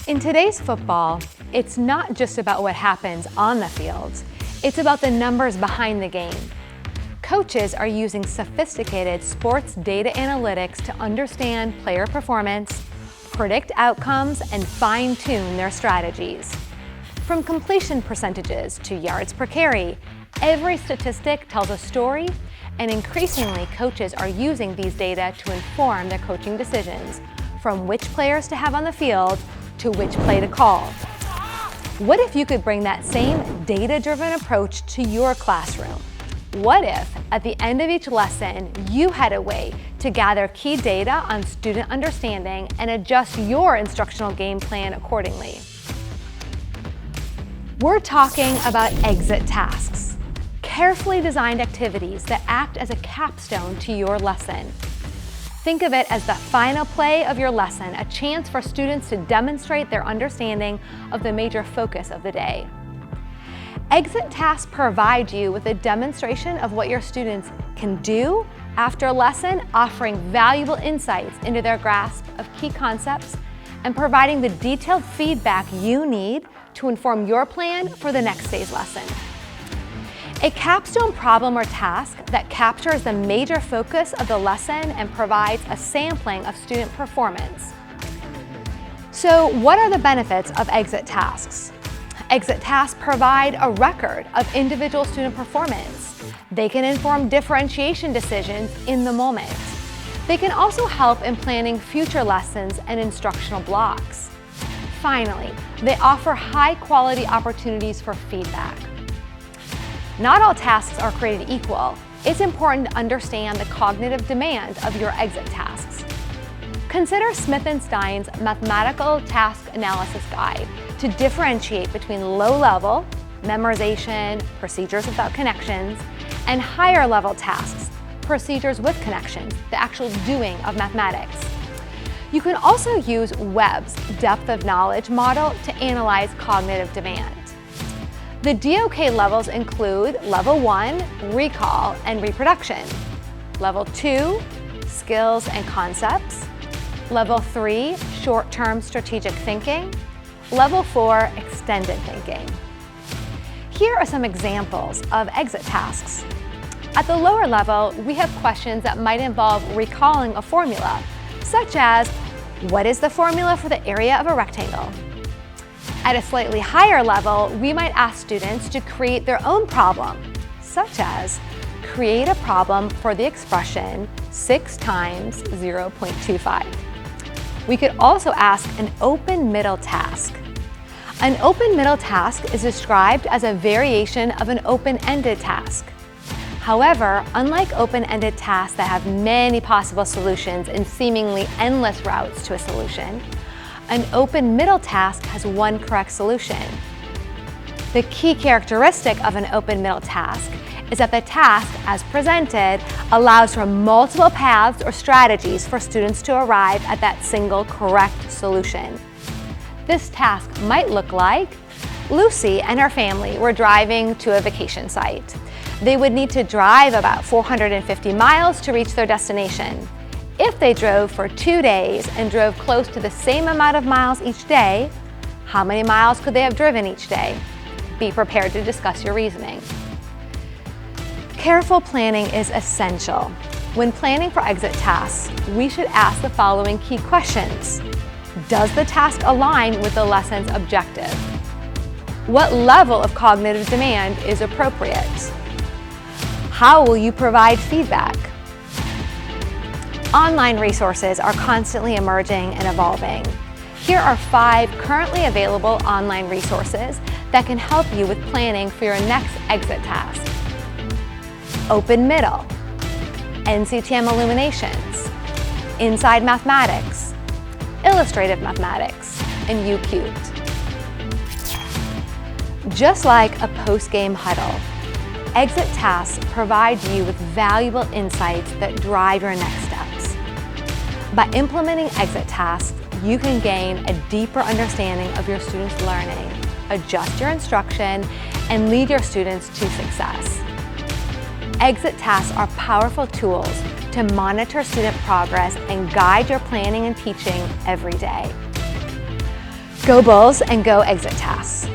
In today's football, it's not just about what happens on the field, it's about the numbers behind the game. Coaches are using sophisticated sports data analytics to understand player performance, predict outcomes, and fine-tune their strategies. From completion percentages to yards per carry, every statistic tells a story, and increasingly coaches are using these data to inform their coaching decisions, from which players to have on the field to which play to call. What if you could bring that same data-driven approach to your classroom? What if, at the end of each lesson, you had a way to gather key data on student understanding and adjust your instructional game plan accordingly? We're talking about exit tasks, carefully designed activities that act as a capstone to your lesson. Think of it as the final play of your lesson, a chance for students to demonstrate their understanding of the major focus of the day. Exit tasks provide you with a demonstration of what your students can do after a lesson, offering valuable insights into their grasp of key concepts and providing the detailed feedback you need to inform your plan for the next day's lesson. A capstone problem or task that captures the major focus of the lesson and provides a sampling of student performance. So, what are the benefits of exit tasks? Exit tasks provide a record of individual student performance. They can inform differentiation decisions in the moment. They can also help in planning future lessons and instructional blocks. Finally, they offer high-quality opportunities for feedback. Not all tasks are created equal. It's important to understand the cognitive demand of your exit tasks. Consider Smith & Stein's Mathematical Task Analysis Guide to differentiate between low-level, memorization, procedures without connections, and higher-level tasks, procedures with connections, the actual doing of mathematics. You can also use Webb's depth of knowledge model to analyze cognitive demand. The DOK levels include Level 1, Recall and Reproduction, Level 2, Skills and Concepts, Level 3, Short-Term Strategic Thinking, Level 4, Extended Thinking. Here are some examples of exit tasks. At the lower level, we have questions that might involve recalling a formula, such as, what is the formula for the area of a rectangle? At a slightly higher level, we might ask students to create their own problem, such as create a problem for the expression 6 times 0.25. We could also ask an open middle task. An open middle task is described as a variation of an open-ended task. However, unlike open-ended tasks that have many possible solutions and seemingly endless routes to a solution, an open middle task has one correct solution. The key characteristic of an open middle task is that the task, as presented, allows for multiple paths or strategies for students to arrive at that single correct solution. This task might look like Lucy and her family were driving to a vacation site. They would need to drive about 450 miles to reach their destination. If they drove for 2 days and drove close to the same amount of miles each day, how many miles could they have driven each day? Be prepared to discuss your reasoning. Careful planning is essential. When planning for exit tasks, we should ask the following key questions. Does the task align with the lesson's objective? What level of cognitive demand is appropriate? How will you provide feedback? Online resources are constantly emerging and evolving. Here are 5 currently available online resources that can help you with planning for your next exit task. Open Middle, NCTM Illuminations, Inside Mathematics, Illustrative Mathematics, and UCubed. Just like a post-game huddle, exit tasks provide you with valuable insights that drive your next steps. By implementing exit tasks, you can gain a deeper understanding of your students' learning, adjust your instruction, and lead your students to success. Exit tasks are powerful tools to monitor student progress and guide your planning and teaching every day. Go Bulls and go exit tasks.